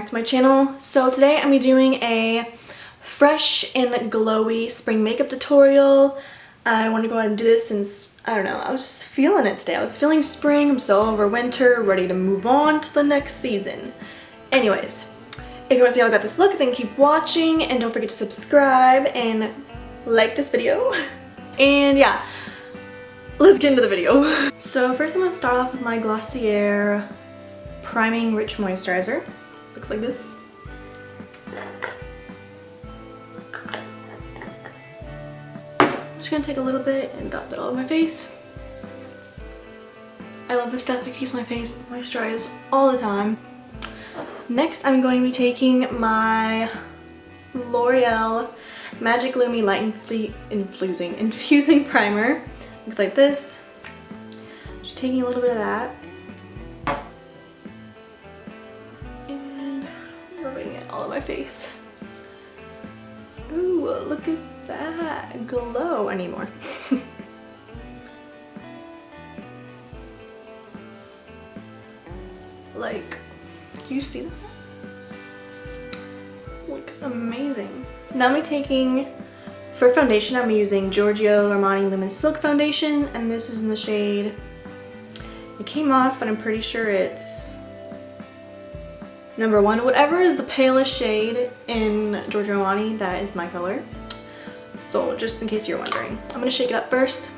back to my channel. So today I'm doing a fresh and glowy spring makeup tutorial. I want to go ahead and do this since, I don't know, I was just feeling it today. I was feeling spring, I'm so over winter, ready to move on to the next season. Anyways, if you want to see how I got this look, then keep watching and don't forget to subscribe and like this video. And yeah, let's get into the video. So first I'm going to start off with my Glossier Priming Rich Moisturizer. Looks like this. I'm just gonna take a little bit and dot that all over my face. I love this stuff. It keeps my face moisturized all the time. Next, I'm going to be taking my L'Oreal Magic Lumi Light Infusing Primer. Looks like this. Just taking a little bit of that. And rubbing it all over my face. Ooh, look at that glow. I need more. Like, do you see that? Looks amazing. Now I'm taking, for foundation, I'm using Giorgio Armani Luminous Silk Foundation, and this is in the shade, it came off, but I'm pretty sure it's number 1. Whatever is the palest shade in Giorgio Armani, that is my color. So just in case you're wondering, I'm gonna shake it up first.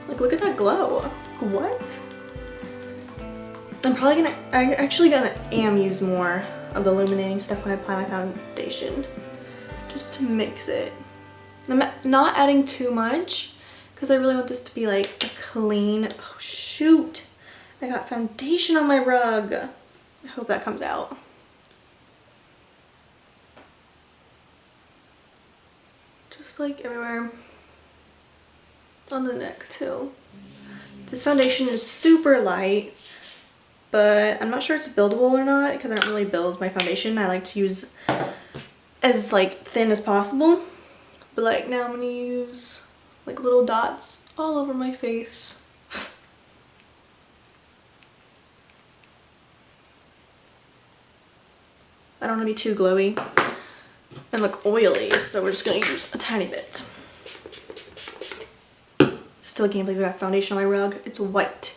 Like, look at that glow. What? I'm actually gonna use more of the illuminating stuff when I apply my foundation, just to mix it. And I'm not adding too much because I really want this to be like a clean, oh shoot, I got foundation on my rug. I hope that comes out. Just like everywhere on the neck too. This foundation is super light, but I'm not sure it's buildable or not because I don't really build my foundation. I like to use as like thin as possible. But like now I'm gonna use like little dots all over my face. I don't want to be too glowy and look oily, so we're just gonna use a tiny bit. Still can't believe I got foundation on my rug. It's white.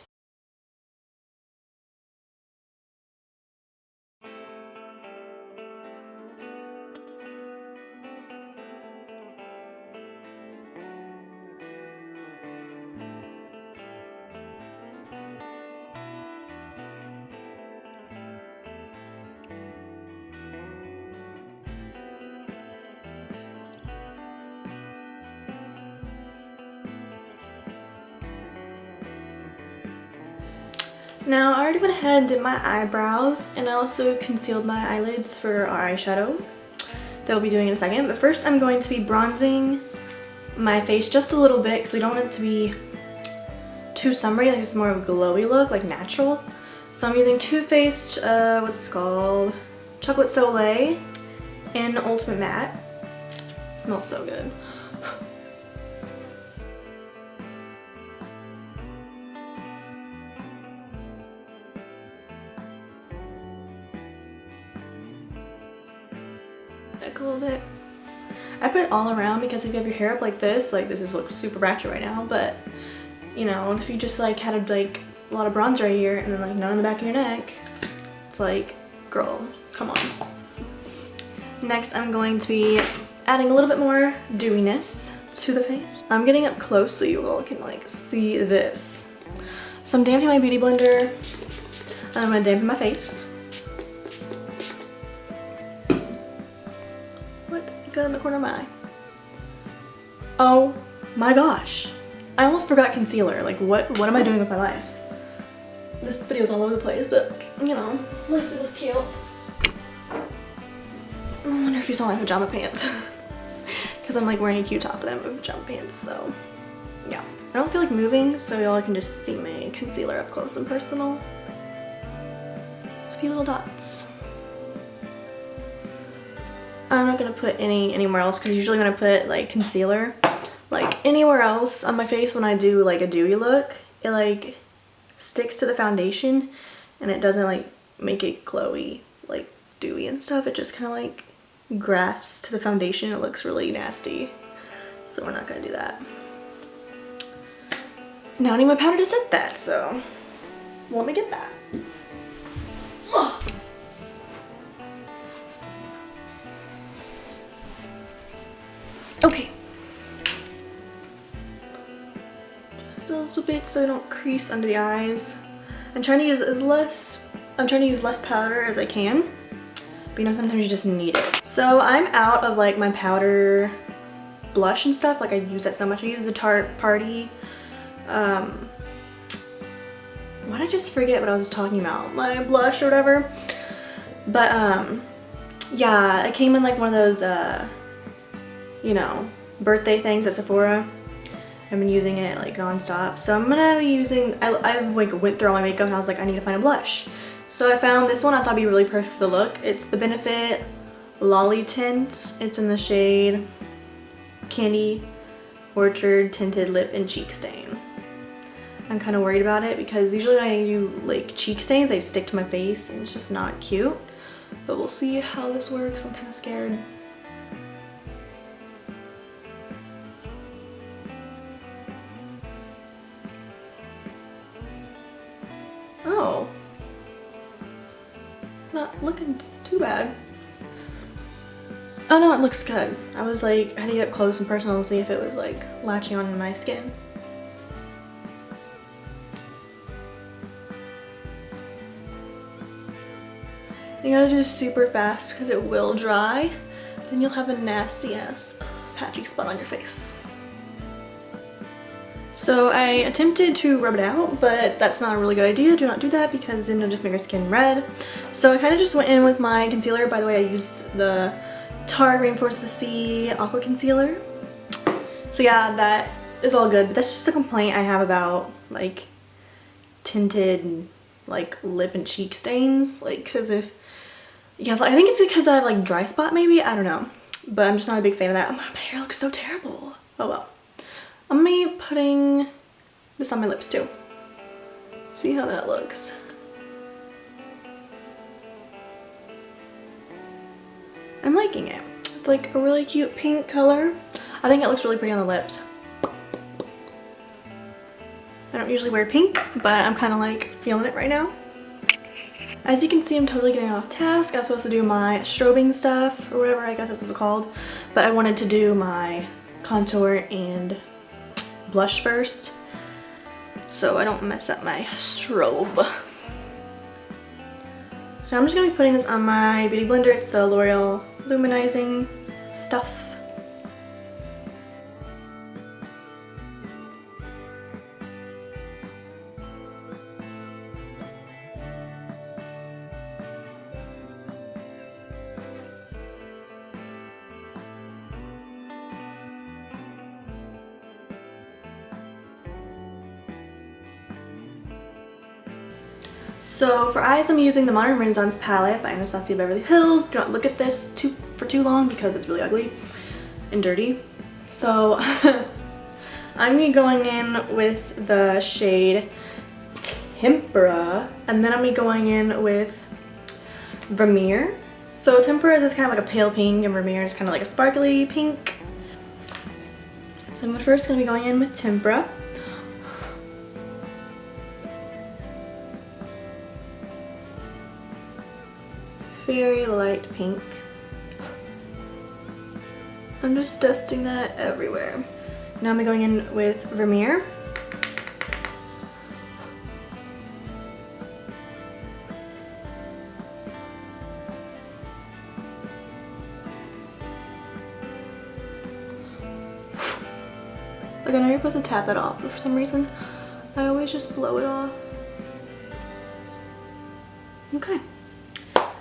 Now I already went ahead and did my eyebrows, and I also concealed my eyelids for our eyeshadow that we'll be doing in a second. But first I'm going to be bronzing my face just a little bit because we don't want it to be too summery. Like, it's more of a glowy look, like natural. So I'm using Too Faced, what's this called? Chocolate Soleil in Ultimate Matte. It smells so good. A little bit. I put it all around because if you have your hair up like this is looks super ratchet right now, but you know, if you just like had a lot of bronze right here and then like none on the back of your neck, it's like, girl, come on. Next I'm going to be adding a little bit more dewiness to the face. I'm getting up close so you all can like see this. So I'm damping my beauty blender and I'm gonna dampen my face. In the corner of my eye. Oh my gosh, I almost forgot concealer. Like, what am I doing with my life? This video's all over the place, but you know, at least it look cute. I wonder if you saw my pajama pants because I'm like wearing a cute top and then I have pajama pants, so yeah. I don't feel like moving, so y'all can just see my concealer up close and personal. Just a few little dots. I'm not gonna put anywhere else because usually when I put like concealer, like anywhere else on my face when I do like a dewy look, it like sticks to the foundation and it doesn't like make it glowy, like dewy and stuff. It just kind of like grafts to the foundation. It looks really nasty. So we're not gonna do that. Now I need my powder to set that, so let me get that. Okay. Just a little bit so I don't crease under the eyes. I'm trying to use less powder as I can. But you know, sometimes you just need it. So I'm out of like my powder blush and stuff. Like I use that so much. I use the Tarte Party. Why did I just forget what I was talking about? My blush or whatever. But yeah, it came in like one of those you know, birthday things at Sephora. I've been using it like non-stop. So I'm gonna be using, I like went through all my makeup and I was like, I need to find a blush. So I found this one. I thought it'd be really perfect for the look. It's the Benefit Lolly Tint. It's in the shade Candy Orchard Tinted Lip and Cheek Stain. I'm kind of worried about it because usually when I do like cheek stains, they stick to my face and it's just not cute. But we'll see how this works. I'm kind of scared. Oh, it's not looking too bad. Oh no, it looks good. I was like, I had to get up close and personal to see if it was like latching on my skin. You gotta do this super fast because it will dry. Then you'll have a nasty ass patchy spot on your face. So I attempted to rub it out, but that's not a really good idea. Do not do that because then it'll just make your skin red. So I kind of just went in with my concealer. By the way, I used the Tarte Rainforest of the Sea Aqua Concealer. So yeah, that is all good. But that's just a complaint I have about like tinted like lip and cheek stains. Like, cause if yeah, I think it's because I have like dry spot maybe. I don't know, but I'm just not a big fan of that. Oh, my hair looks so terrible. Oh well. I'm gonna be putting this on my lips too. See how that looks. I'm liking it. It's like a really cute pink color. I think it looks really pretty on the lips. I don't usually wear pink, but I'm kind of like feeling it right now. As you can see, I'm totally getting off task. I was supposed to do my strobing stuff or whatever, I guess that's what it's called. But I wanted to do my contour and blush first so I don't mess up my strobe. So I'm just going to be putting this on my beauty blender. It's the L'Oreal Luminizing stuff. So for eyes, I'm using the Modern Renaissance palette by Anastasia Beverly Hills. Do not look at this for too long because it's really ugly and dirty. So I'm gonna be going in with the shade Tempera, and then I'm gonna be going in with Vermeer. So Tempera is kind of like a pale pink and Vermeer is kind of like a sparkly pink. So I'm first gonna be going in with Tempera. Very light pink. I'm just dusting that everywhere. Now I'm going in with Vermeer. Like, I know you're supposed to tap that off, but for some reason, I always just blow it off. Okay.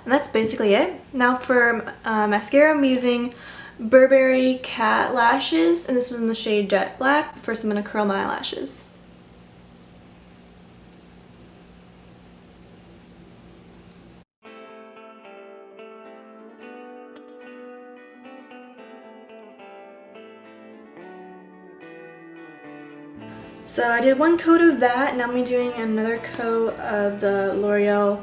And that's basically it. Now for mascara, I'm using Burberry Cat Lashes, and this is in the shade Jet Black. First I'm going to curl my eyelashes. So I did one coat of that, now I'm doing another coat of the L'Oreal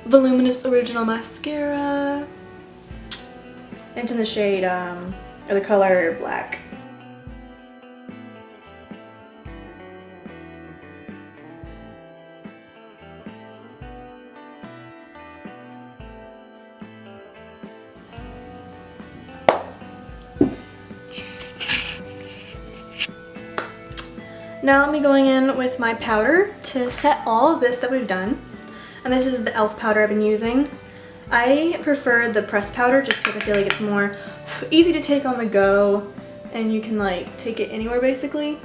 Voluminous Original Mascara. It's in the shade, or the color black. Now I'm going in with my powder to set all of this that we've done. And this is the e.l.f. powder I've been using. I prefer the pressed powder just because I feel like it's more easy to take on the go and you can like take it anywhere basically.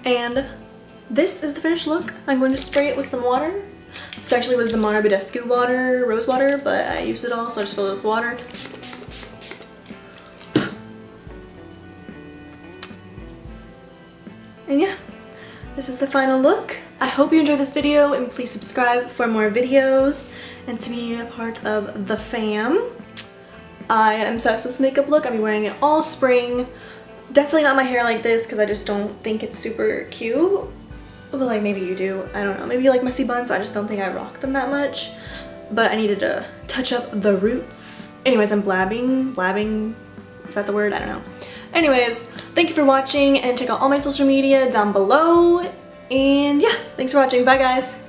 And this is the finished look. I'm going to spray it with some water. This actually was the Mara Badescu water, rose water, but I used it all so I just filled it with water. And yeah, this is the final look. I hope you enjoyed this video and please subscribe for more videos and to be a part of the fam. I am obsessed with this makeup look. I'll be wearing it all spring. Definitely not my hair like this because I just don't think it's super cute. But like maybe you do. I don't know. Maybe you like messy buns, so I just don't think I rock them that much. But I needed to touch up the roots. Anyways, I'm blabbing. Is that the word? I don't know. Anyways, thank you for watching and check out all my social media down below. And yeah, thanks for watching. Bye guys.